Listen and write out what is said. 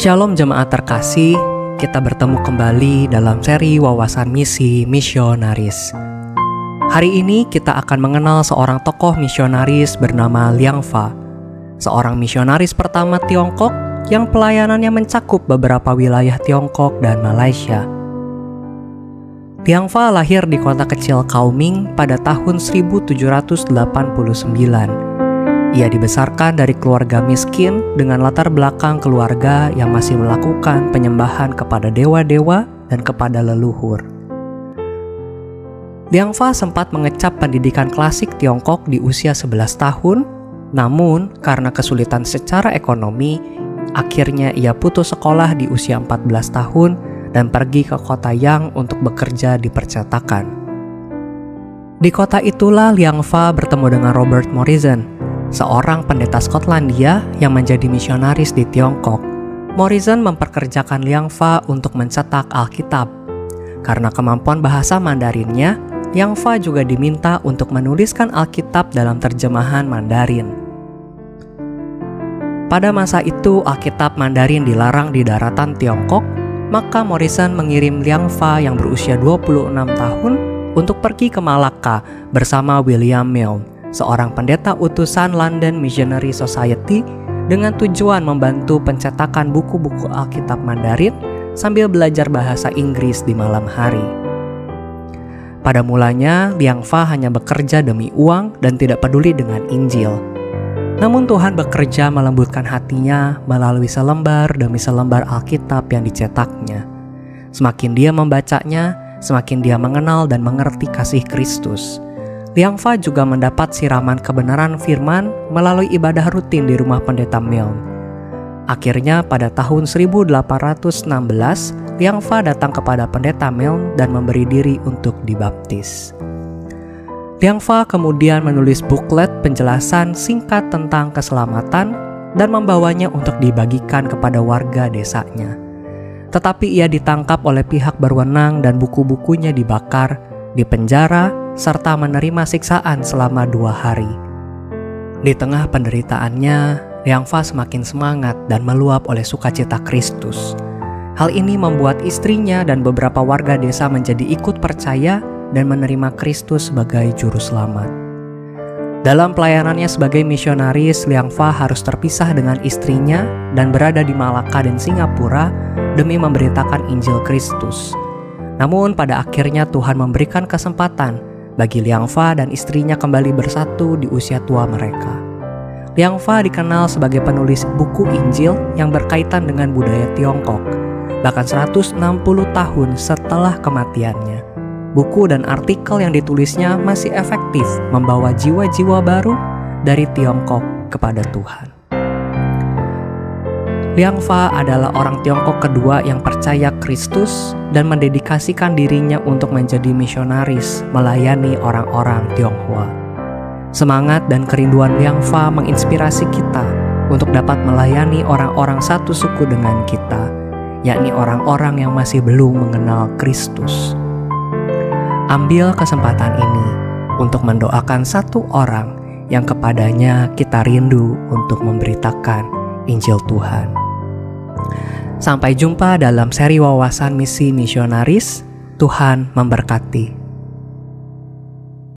Shalom jemaat terkasih, kita bertemu kembali dalam seri wawasan misi misionaris. Hari ini kita akan mengenal seorang tokoh misionaris bernama Liang Fa, seorang misionaris pertama Tiongkok yang pelayanannya mencakup beberapa wilayah Tiongkok dan Malaysia. Liang Fa lahir di kota kecil Kaoming pada tahun 1789. Ia dibesarkan dari keluarga miskin dengan latar belakang keluarga yang masih melakukan penyembahan kepada dewa-dewa dan kepada leluhur. Liang Fa sempat mengecap pendidikan klasik Tiongkok di usia 11 tahun, namun karena kesulitan secara ekonomi, akhirnya ia putus sekolah di usia 14 tahun dan pergi ke kota Yang untuk bekerja di percetakan. Di kota itulah Liang Fa bertemu dengan Robert Morrison, seorang pendeta Skotlandia yang menjadi misionaris di Tiongkok. Morrison memperkerjakan Liang Fa untuk mencetak Alkitab. Karena kemampuan bahasa Mandarinnya, Liang Fa juga diminta untuk menuliskan Alkitab dalam terjemahan Mandarin. Pada masa itu, Alkitab Mandarin dilarang di daratan Tiongkok, maka Morrison mengirim Liang Fa yang berusia 26 tahun untuk pergi ke Malacca bersama William Milne, seorang pendeta utusan London Missionary Society, dengan tujuan membantu pencetakan buku-buku Alkitab Mandarin sambil belajar bahasa Inggris di malam hari. Pada mulanya, Liang Fa hanya bekerja demi uang dan tidak peduli dengan Injil. Namun Tuhan bekerja melembutkan hatinya melalui selembar demi selembar Alkitab yang dicetaknya. Semakin dia membacanya, semakin dia mengenal dan mengerti kasih Kristus. Liang Fa juga mendapat siraman kebenaran firman melalui ibadah rutin di rumah pendeta Milne. Akhirnya pada tahun 1816, Liang Fa datang kepada pendeta Milne dan memberi diri untuk dibaptis. Liang Fa kemudian menulis buklet penjelasan singkat tentang keselamatan dan membawanya untuk dibagikan kepada warga desanya. Tetapi ia ditangkap oleh pihak berwenang dan buku-bukunya dibakar, dipenjara, serta menerima siksaan selama 2 hari. Di tengah penderitaannya, Liang Fa semakin semangat dan meluap oleh sukacita Kristus. Hal ini membuat istrinya dan beberapa warga desa menjadi ikut percaya dan menerima Kristus sebagai juru selamat. Dalam pelayanannya sebagai misionaris, Liang Fa harus terpisah dengan istrinya dan berada di Malacca dan Singapura demi memberitakan Injil Kristus. Namun pada akhirnya Tuhan memberikan kesempatan bagi Liang Fa dan istrinya kembali bersatu di usia tua mereka. Liang Fa dikenal sebagai penulis buku Injil yang berkaitan dengan budaya Tiongkok, bahkan 160 tahun setelah kematiannya. Buku dan artikel yang ditulisnya masih efektif membawa jiwa-jiwa baru dari Tiongkok kepada Tuhan. Liang Fa adalah orang Tiongkok kedua yang percaya Kristus dan mendedikasikan dirinya untuk menjadi misionaris melayani orang-orang Tionghoa. Semangat dan kerinduan Liang Fa menginspirasi kita untuk dapat melayani orang-orang satu suku dengan kita, yakni orang-orang yang masih belum mengenal Kristus. Ambil kesempatan ini untuk mendoakan satu orang yang kepadanya kita rindu untuk memberitakan Injil Tuhan. Sampai jumpa dalam seri wawasan misi misionaris. Tuhan memberkati.